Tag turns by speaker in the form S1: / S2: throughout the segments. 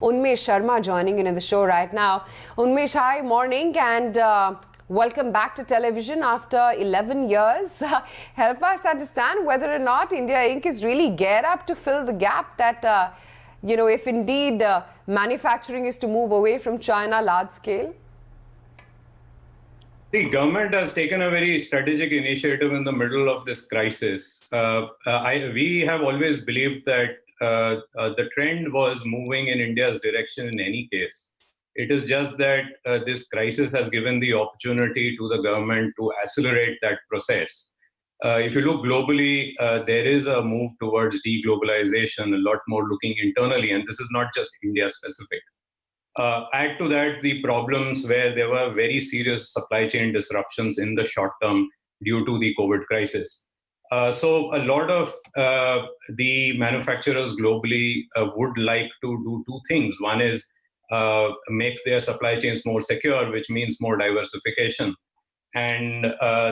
S1: Unmesh Sharma joining in the show right now. Unmesh, hi, morning, and welcome back to television after 11 years. Help us understand whether or not India Inc. is really geared up to fill the gap that, if indeed manufacturing is to move away from China large scale.
S2: The government has taken a very strategic initiative in the middle of this crisis. We have always believed that the trend was moving in India's direction in any case. It is just that this crisis has given the opportunity to the government to accelerate that process. If you look globally, there is a move towards deglobalisation, a lot more looking internally, and this is not just India specific. Add to that the problems where there were very serious supply chain disruptions in the short term due to the COVID crisis. So a lot of the manufacturers globally would like to do two things. One is make their supply chains more secure, which means more diversification. And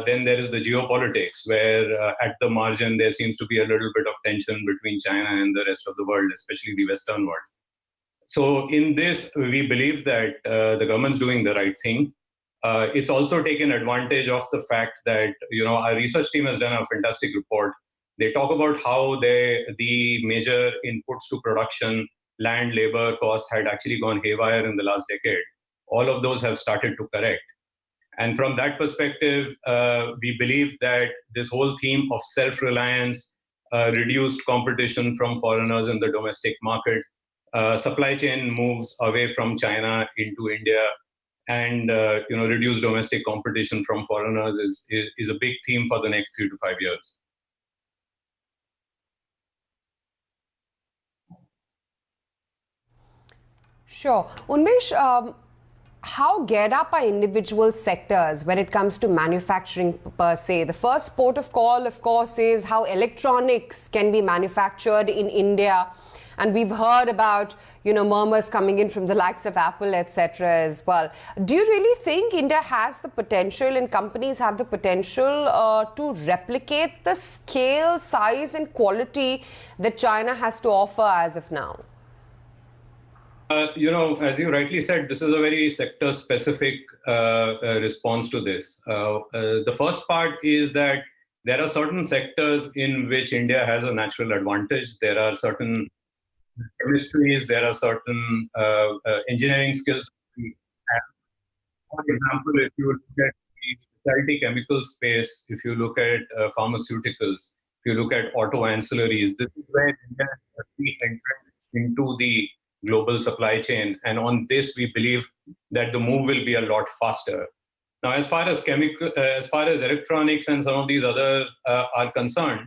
S2: then there is the geopolitics, where at the margin there seems to be a little bit of tension between China and the rest of the world, especially the Western world. So in this, we believe that the government's doing the right thing. It's also taken advantage of the fact that, our research team has done a fantastic report. They talk about how the major inputs to production, land, labor costs had actually gone haywire in the last decade. All of those have started to correct. And from that perspective, we believe that this whole theme of self-reliance, reduced competition from foreigners in the domestic market, supply chain moves away from China into India, and reduce domestic competition from foreigners is a big theme for the next 3 to 5 years.
S1: Sure. Unmesh, how geared up are individual sectors when it comes to manufacturing per se? The first port of call, of course, is how electronics can be manufactured in India. And we've heard about, murmurs coming in from the likes of Apple, etc. as well. Do you really think India has the potential and companies have the potential to replicate the scale, size and quality that China has to offer as of now?
S2: As you rightly said, this is a very sector-specific response to this. The first part is that there are certain sectors in which India has a natural advantage. There are certain chemistries, there are certain engineering skills. For example, if you look at the specialty chemical space, if you look at pharmaceuticals, if you look at auto ancillaries, this is where India has the entrance into the global supply chain. And on this, we believe that the move will be a lot faster. Now, as far as electronics and some of these others are concerned,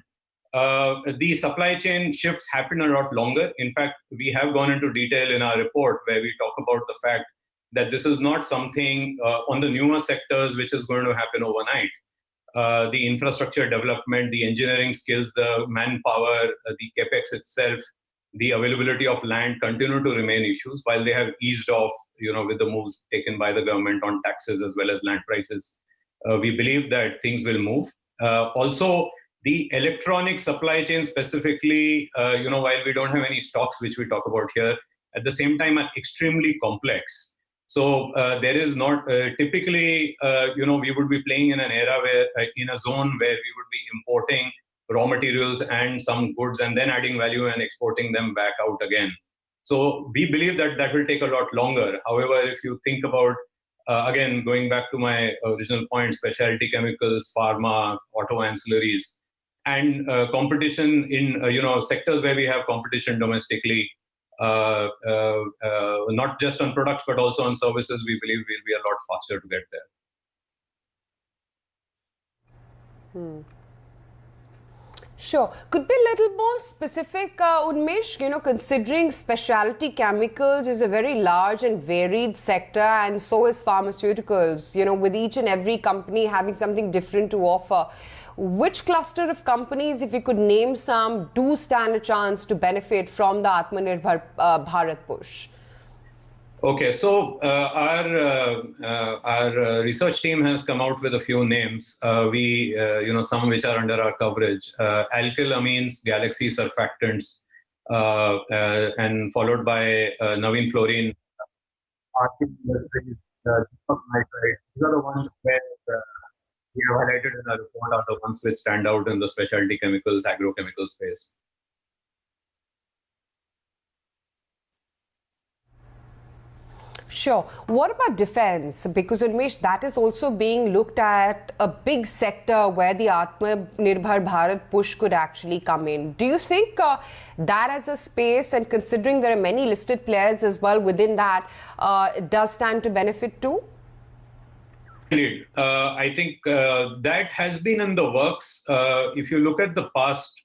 S2: the supply chain shifts happen a lot longer. In fact, we have gone into detail in our report where we talk about the fact that this is not something on the newer sectors which is going to happen overnight. The infrastructure development, the engineering skills, the manpower, the capex itself, the availability of land continue to remain issues while they have eased off, with the moves taken by the government on taxes as well as land prices. We believe that things will move. Also, the electronic supply chain specifically, while we don't have any stocks, which we talk about here, at the same time are extremely complex. So there is not, typically, we would be playing in an era where, in a zone where we would be importing raw materials and some goods and then adding value and exporting them back out again. So we believe that will take a lot longer. However, if you think about, again, going back to my original point, specialty chemicals, pharma, auto ancillaries, and competition in sectors where we have competition domestically, not just on products but also on services, we believe we'll be a lot faster to get there.
S1: Sure. Could be a little more specific, Unmesh, considering specialty chemicals is a very large and varied sector, and so is pharmaceuticals, with each and every company having something different to offer. Which cluster of companies, if you could name some, do stand a chance to benefit from the Atmanirbhar Bharat push?
S2: Okay, so our research team has come out with a few names. Some which are under our coverage. Alkylamines, Galaxy surfactants, and followed by Navin Fluorine, Arctic Industries, Deepak Nitrite. These are the ones where we have highlighted in our report are the ones which stand out in the specialty chemicals, agrochemical space.
S1: Sure. What about defense? Because Unmesh, that is also being looked at a big sector where the Atmanirbhar Bharat push could actually come in. Do you think that as a space, and considering there are many listed players as well within that, does stand to benefit too?
S2: Indeed. I think that has been in the works. If you look at the past,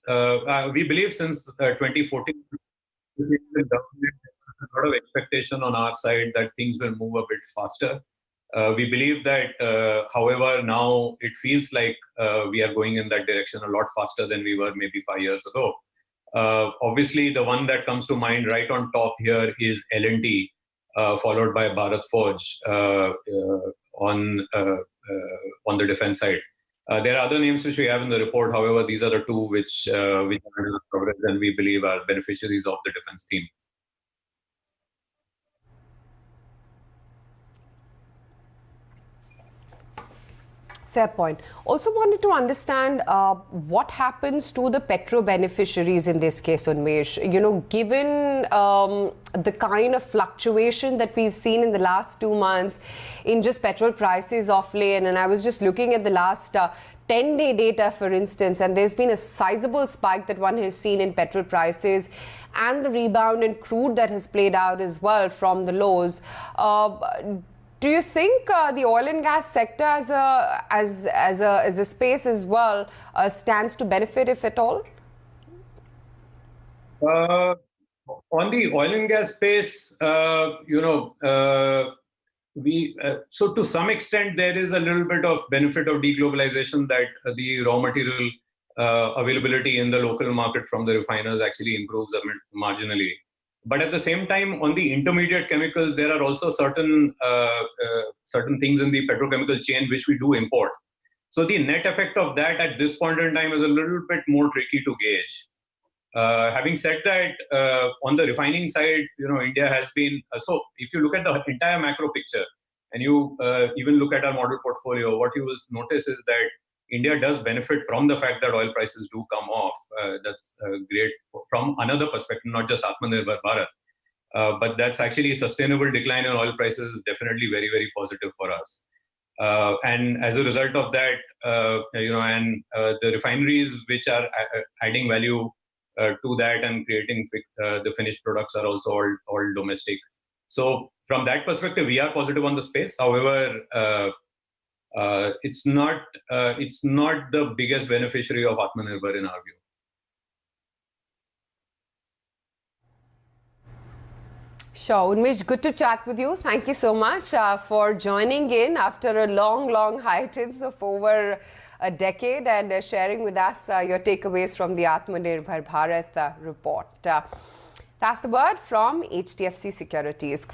S2: we believe since 2014, the government has a lot of expectation on our side that things will move a bit faster. We believe that, however, now it feels like we are going in that direction a lot faster than we were maybe 5 years ago. Obviously, the one that comes to mind right on top here is L&T, followed by Bharat Forge on the defense side. There are other names which we have in the report. However, these are the two which are under coverage and we believe are beneficiaries of the defense theme.
S1: Fair point. Also wanted to understand what happens to the petro beneficiaries in this case, Unmesh. You know, given the kind of fluctuation that we've seen in the last 2 months in just petrol prices of late, and I was just looking at the last 10-day data, for instance, and there's been a sizable spike that one has seen in petrol prices and the rebound in crude that has played out as well from the lows. Do you think the oil and gas sector as a space as well stands to benefit, if at all?
S2: On the oil and gas space, so to some extent there is a little bit of benefit of deglobalization that the raw material availability in the local market from the refiners actually improves a bit marginally. But at the same time, on the intermediate chemicals, there are also certain things in the petrochemical chain which we do import. So the net effect of that at this point in time is a little bit more tricky to gauge. Having said that, on the refining side, India has been so. If you look at the entire macro picture, and you even look at our model portfolio, what you will notice is that India does benefit from the fact that oil prices do come off. That's great from another perspective, not just Atmanirbhar Bharat, but that's actually a sustainable decline in oil prices is definitely very, very positive for us. And as a result of that, the refineries which are adding value to that and creating the finished products are also all domestic. So from that perspective, we are positive on the space. However, it's not the biggest beneficiary of Atmanirbhar in our view.
S1: Sure, Unmesh, good to chat with you. Thank you so much for joining in after a long hiatus of over a decade and sharing with us your takeaways from the Atmanirbhar Bharat report. That's the word from HDFC Securities.